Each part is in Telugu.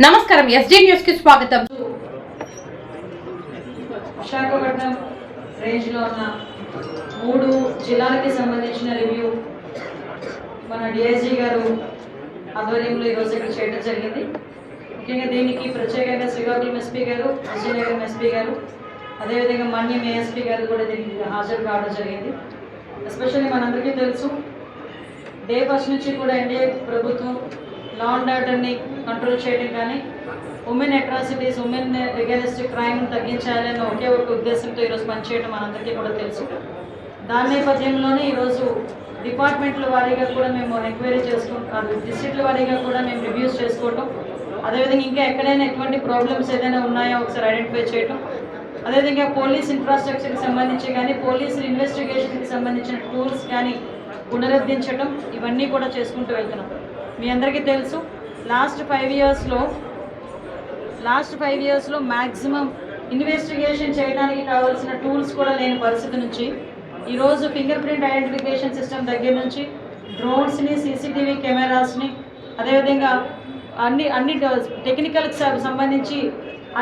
నమస్కారం ఎస్జీ న్యూస్ కి స్వాగతం. విశాఖపట్నం రేంజ్ లో ఉన్న 3 జిల్లాలకి సంబంధించిన రివ్యూ మన డిఐజీ గారు ఆధ్వర్యంలో ఈరోజు ఇక్కడ చేయడం జరిగింది. ముఖ్యంగా దీనికి ప్రత్యేకంగా శ్రీకాకుళం ఎస్పీ గారు, విజయనగరం ఎస్పీ గారు, అదేవిధంగా మన్యం ఏఎస్పీ గారు కూడా దీనికి హాజరు కావడం జరిగింది. ఎస్పెషల్లీ మనందరికీ తెలుసు, డే ఫస్ట్ నుంచి కూడా ఎన్డీఏ ప్రభుత్వం లా అండ్ ఆర్డర్ని కంట్రోల్ చేయడం కానీ women atrocities, women against crime తగ్గించాలని ఒకే ఒక ఉద్దేశంతో ఈరోజు పనిచేయడం మనందరికీ కూడా తెలుసు. దాని నేపథ్యంలోనే ఈరోజు డిపార్ట్మెంట్ల వారీగా కూడా మేము ఎంక్వైరీ చేసుకుంటాం, డిస్ట్రిక్ట్ల వారీగా కూడా మేము రివ్యూస్ చేసుకోవటం, అదేవిధంగా ఇంకా ఎక్కడైనా ఎటువంటి ప్రాబ్లమ్స్ ఏదైనా ఉన్నాయో ఒకసారి ఐడెంటిఫై చేయటం, అదేవిధంగా పోలీస్ ఇన్ఫ్రాస్ట్రక్చర్కి సంబంధించి కానీ పోలీసు ఇన్వెస్టిగేషన్కి సంబంధించిన టూల్స్ కానీ పునరుద్ధరించడం, ఇవన్నీ కూడా చేసుకుంటూ వెళ్తున్నాం. మీ అందరికీ తెలుసు, లాస్ట్ 5 ఇయర్స్లో మ్యాక్సిమం ఇన్వెస్టిగేషన్ చేయడానికి కావాల్సిన టూల్స్ కూడా లేని పరిస్థితి నుంచి ఈరోజు ఫింగర్ ప్రింట్ ఐడెంటిఫికేషన్ సిస్టమ్ దగ్గర నుంచి డ్రోన్స్ని, సీసీటీవీ కెమెరాస్ని, అదేవిధంగా అన్ని టెక్నికల్కి సంబంధించి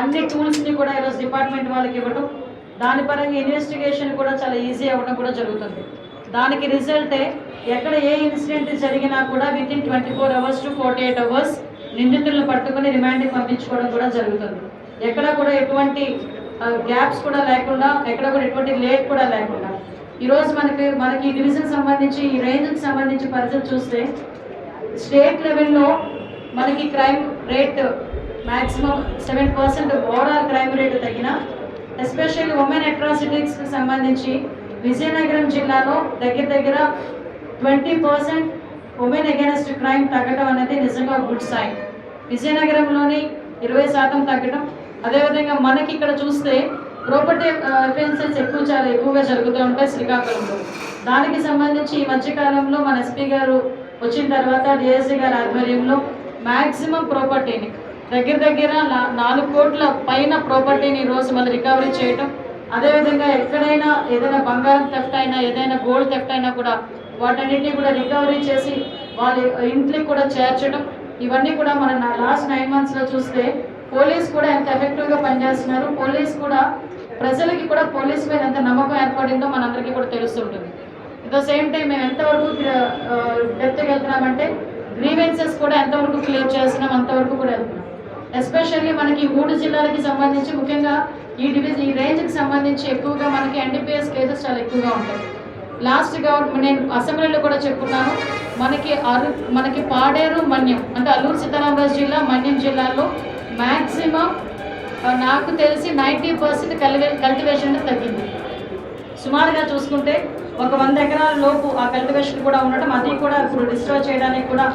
అన్ని టూల్స్ని కూడా ఈరోజు డిపార్ట్మెంట్ వాళ్ళకి ఇవ్వడం, దాని పరంగా ఇన్వెస్టిగేషన్ కూడా చాలా ఈజీ అవ్వడం కూడా జరుగుతుంది. దానికి రిజల్టే ఎక్కడ ఏ ఇన్సిడెంట్ జరిగినా కూడా వితిన్ 24 hours to 48 hours నిందితులను పట్టుకుని రిమాండ్కి పంపించుకోవడం కూడా జరుగుతుంది. ఎక్కడ కూడా ఎటువంటి గ్యాప్స్ కూడా లేకుండా, ఎక్కడ కూడా ఎటువంటి లేట్ కూడా లేకుండా ఈరోజు మనకి ఈ డివిజన్ సంబంధించి, ఈ రేంజ్కి సంబంధించి పరిస్థితి చూస్తే స్టేట్ లెవెల్లో మనకి crime rate maximum 7% overall crime rate తగ్గిన, ఎస్పెషల్లీ ఉమెన్ అట్రాసిటీస్కి సంబంధించి విజయనగరం జిల్లాలో దగ్గర 20% ఉమెన్ అగైనెస్ట్ క్రైమ్ తగ్గడం అనేది నిజంగా గుడ్ సైన్. విజయనగరంలోని 20% తగ్గడం, అదేవిధంగా మనకి ఇక్కడ చూస్తే ప్రాపర్టీ అఫెన్సెస్ చాలా ఎక్కువగా జరుగుతూ ఉంటాయి శ్రీకాకుళంలో. దానికి సంబంధించి ఈ మధ్యకాలంలో మన ఎస్పీ గారు వచ్చిన తర్వాత డిఎస్సీ గారి ఆధ్వర్యంలో మ్యాక్సిమం ప్రాపర్టీని దగ్గర 4 కోట్ల పైన ప్రాపర్టీని ఈరోజు మనం రికవరీ చేయటం, అదేవిధంగా ఎక్కడైనా ఏదైనా బంగారం థెఫ్ట్ అయినా, ఏదైనా గోల్డ్ థెఫ్ట్ అయినా కూడా వాటన్నిటిని కూడా రికవరీ చేసి వాళ్ళ ఇంట్లోకి కూడా చేర్చడం, ఇవన్నీ కూడా మన లాస్ట్ 9 monthsలో చూస్తే పోలీస్ కూడా ఎంత ఎఫెక్టివ్గా పనిచేస్తున్నారు, పోలీస్ కూడా ప్రజలకి కూడా పోలీస్ మీద ఎంత నమ్మకం ఏర్పడిందో మనందరికీ కూడా తెలుస్తుంటుంది. అట్ ద సేమ్ టైం మేము ఎంతవరకు డెప్త్కి వెళ్తున్నామంటే గ్రీవెన్సెస్ కూడా ఎంతవరకు క్లియర్ చేస్తున్నాం అంతవరకు కూడా వెళ్తున్నాం. ఎస్పెషల్లీ మనకి 3 జిల్లాలకి సంబంధించి, ముఖ్యంగా ఈ రేంజ్కి సంబంధించి ఎక్కువగా మనకి ఎన్డీపీఎస్ కేసెస్ చాలా ఎక్కువగా ఉంటాయి. లాస్ట్ గవర్నమెంట్ నేను అసెంబ్లీలో కూడా చెప్పుకున్నాను, మనకి పాడేరు, మన్యం అంటే అల్లూరు సీతారామరాజు జిల్లా, మన్యం జిల్లాలో మ్యాక్సిమం నాకు తెలిసి 90% కల్టివేషన్ తగ్గింది. సుమారుగా చూసుకుంటే ఒక 100 ఎకరాల లోపు ఆ కల్టివేషన్ కూడా ఉండటం, అది కూడా ఇప్పుడు డిస్ట్రాయ్ చేయడానికి కూడా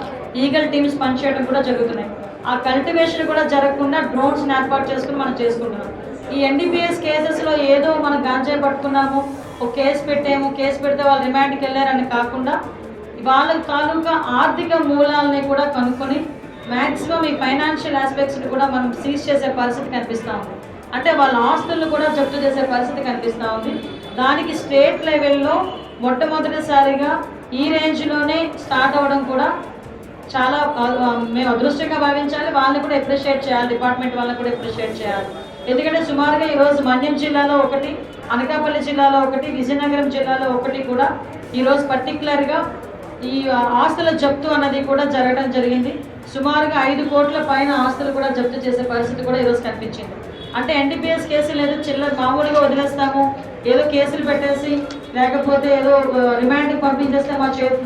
ఈగల్ టీమ్స్ పనిచేయడం కూడా జరుగుతున్నాయి. ఆ కల్టివేషన్ కూడా జరగకుండా డ్రోన్స్ని ఏర్పాటు చేసుకుని మనం చేసుకుంటున్నాం. ఈ ఎన్డీపీఎస్ కేసెస్లో ఏదో మనం గాంజాయి పట్టుకున్నాము, ఒక కేసు పెట్టాము, కేసు పెడితే వాళ్ళు రిమాండ్కి వెళ్ళారని కాకుండా వాళ్ళ తాలూకా ఆర్థిక మూలాలని కూడా కనుక్కొని మ్యాక్సిమం ఈ ఫైనాన్షియల్ ఆస్పెక్ట్స్ని కూడా మనం సీజ్ చేసే పరిస్థితి కనిపిస్తూ ఉంది. అంటే వాళ్ళ ఆస్తులను కూడా జప్తు చేసే పరిస్థితి కనిపిస్తూ ఉంది. దానికి స్టేట్ లెవెల్లో మొట్టమొదటిసారిగా ఈ రేంజ్లోనే స్టార్ట్ అవ్వడం కూడా చాలా మేము అదృష్టంగా భావించాలి. వాళ్ళని కూడా అప్రిషియేట్ చేయాలి, డిపార్ట్మెంట్ వాళ్ళని కూడా అప్రిషియేట్ చేయాలి. ఎందుకంటే సుమారుగా ఈరోజు మన్యం జిల్లాలో 1, అనకాపల్లి జిల్లాలో 1, విజయనగరం జిల్లాలో 1 కూడా ఈరోజు పర్టికులర్గా ఈ ఆస్తుల జప్తు అన్నది కూడా జరగడం జరిగింది. సుమారుగా 5 కోట్ల పైన ఆస్తులు కూడా జప్తు చేసే పరిస్థితి కూడా ఈరోజు కనిపించింది. అంటే ఎన్డీపీఎస్ కేసులు ఏదో మామూలుగా వదిలేస్తాము, ఏదో కేసులు పెట్టేసి లేకపోతే ఏదో రిమాండ్కి పంపించేస్తే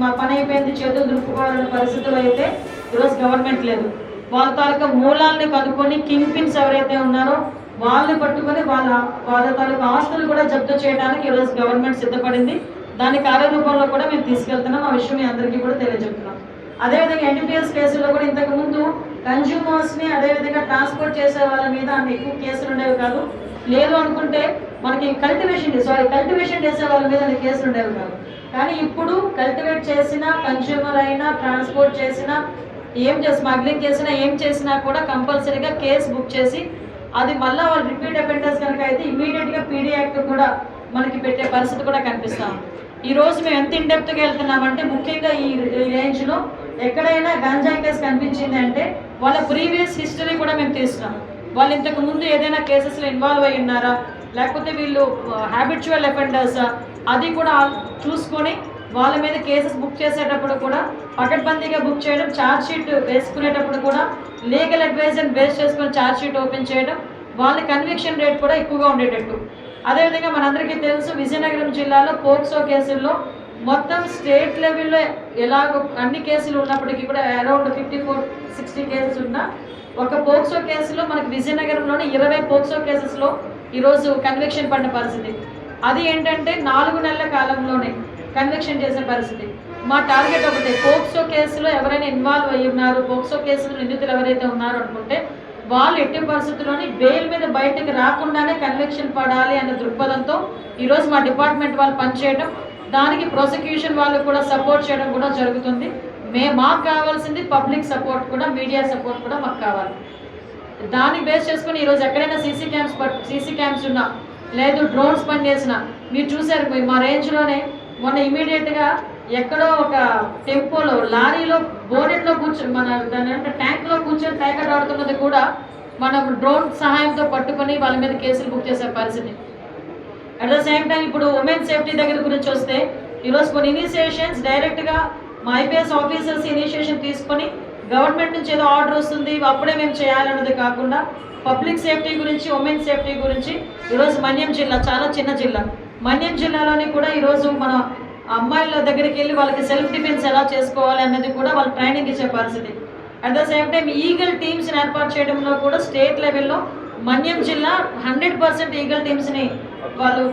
మా పని అయిపోయింది, చేతులు దులుపుకోవాలనే పరిస్థితులు అయితే ఈరోజు గవర్నమెంట్ లేదు. వాళ్ళ తాలూకా మూలాలని కనుక్కొని కింగ్ పిన్స్ ఎవరైతే ఉన్నారో వాళ్ళని పట్టుకొని వాళ్ళ తాలూకా ఆస్తులు కూడా జప్తు చేయడానికి ఈరోజు గవర్నమెంట్ సిద్ధపడింది. దాని కార్యరూపంలో కూడా మేము తీసుకెళ్తున్నాం. ఆ విషయం మీ అందరికీ కూడా తెలియజెప్తున్నాం. అదేవిధంగా ఎన్డీపీఎస్ కేసుల్లో కూడా ఇంతకుముందు కన్జ్యూమర్స్ని, అదేవిధంగా ట్రాన్స్పోర్ట్ చేసే వాళ్ళ మీద అన్ని ఎక్కువ కేసులు ఉండేవి కాదు. లేదు అనుకుంటే మనకి కల్టివేషన్ చేసే వాళ్ళ మీద అన్ని కేసులు ఉండేవి కాదు. కానీ ఇప్పుడు కల్టివేట్ చేసిన కన్జ్యూమర్ అయినా, ట్రాన్స్పోర్ట్ చేసినా, స్మగ్లింగ్ చేసినా, ఏం చేసినా కూడా కంపల్సరీగా కేసు బుక్ చేసి అది మళ్ళీ వాళ్ళు రిపీట్ అఫెండర్స్ కనుక అయితే ఇమీడియట్గా పీడీ యాక్ట్ కూడా మనకి పెట్టే పరిస్థితి కూడా కనిపిస్తాం. ఈరోజు మేము ఎంత ఇన్డెప్త్గా వెళ్తున్నామంటే ముఖ్యంగా ఈ రేంజ్లో ఎక్కడైనా గంజాయి కేసు కనిపించింది అంటే వాళ్ళ ప్రీవియస్ హిస్టరీ కూడా మేము తీస్తున్నాం. వాళ్ళు ఇంతకు ముందు ఏదైనా కేసెస్లో ఇన్వాల్వ్ అయి ఉన్నారా, లేకపోతే వీళ్ళు హ్యాబిచువల్ అఫెండర్సా, అది కూడా చూసుకొని వాళ్ళ మీద కేసెస్ బుక్ చేసేటప్పుడు కూడా పకడ్బందీగా బుక్ చేయడం, ఛార్జ్ షీట్ వేసుకునేటప్పుడు కూడా లీగల్ అడ్వైజర్ని బేస్ చేసుకుని ఛార్జ్ షీట్ ఓపెన్ చేయడం, వాళ్ళ కన్విక్షన్ రేట్ కూడా ఎక్కువగా ఉండేటట్టు. అదేవిధంగా మనందరికీ తెలుసు విజయనగరం జిల్లాలో పోక్సో కేసుల్లో మొత్తం స్టేట్ లెవెల్లో ఎలాగో అన్ని కేసులు ఉన్నప్పటికీ కూడా అరౌండ్ 54-60 కేసెస్ ఉన్న ఒక పోక్సో కేసులో మనకు విజయనగరంలోనే 20 పోక్సో కేసెస్లో ఈరోజు కన్విక్షన్ పడిన పరిస్థితి. అది ఏంటంటే 4 నెలల కాలంలోనే కన్విక్షన్ చేసే పరిస్థితి. మా టార్గెట్ ఒకటే, పోక్సో కేసులో ఎవరైనా ఇన్వాల్వ్ అయ్యి ఉన్నారు, పోక్సో కేసులో నిందితులు ఎవరైతే ఉన్నారో అనుకుంటే వాళ్ళు ఎట్టి పరిస్థితుల్లోని బెయిల్ మీద బయటకు రాకుండానే కన్విక్షన్ పడాలి అనే దృక్పథంతో ఈరోజు మా డిపార్ట్మెంట్ వాళ్ళు పనిచేయడం, దానికి ప్రాసిక్యూషన్ వాళ్ళు కూడా సపోర్ట్ చేయడం కూడా జరుగుతుంది. మాకు కావాల్సింది పబ్లిక్ సపోర్ట్ కూడా, మీడియా సపోర్ట్ కూడా మాకు కావాలి. దాన్ని బేస్ చేసుకుని ఈరోజు ఎక్కడైనా సీసీ క్యామ్స్ ఉన్నా, లేదు డ్రోన్స్ పనిచేసినా మీరు చూసారు మా రేంజ్లోనే మొన్న ఇమీడియట్గా ఎక్కడో ఒక టెంపోలో లారీలో బోనెట్లో కూర్చొని మన దాని అంటే ట్యాంక్లో కూర్చొని ట్యాంకర్ ఆడుతున్నది కూడా మనం డ్రోన్ సహాయంతో పట్టుకొని వాళ్ళ మీద కేసులు బుక్ చేసే పరిస్థితి. అట్ ద సేమ్ టైం ఇప్పుడు ఉమెన్ సేఫ్టీ దగ్గర గురించి వస్తే ఈరోజు కొన్ని ఇనిషియేషన్స్ డైరెక్ట్గా మా ఐపీఎస్ ఆఫీసర్స్ ఇనిషియేషన్ తీసుకొని గవర్నమెంట్ నుంచి ఏదో ఆర్డర్ వస్తుంది అప్పుడే మేము చేయాలన్నది కాకుండా పబ్లిక్ సేఫ్టీ గురించి, ఉమెన్ సేఫ్టీ గురించి ఈరోజు మన్యం జిల్లా చాలా చిన్న జిల్లా, మన్యం జిల్లాలోని కూడా ఈరోజు మన అమ్మాయిల దగ్గరికి వెళ్ళి వాళ్ళకి సెల్ఫ్ డిఫెన్స్ ఎలా చేసుకోవాలి అన్నది కూడా వాళ్ళు ట్రైనింగ్ ఇచ్చే పరిస్థితి. At the same time eagle టీమ్స్ని ఏర్పాటు చేయడంలో కూడా స్టేట్ లెవెల్లో మన్యం జిల్లా 100% ఈగల్ టీమ్స్ని వాళ్ళు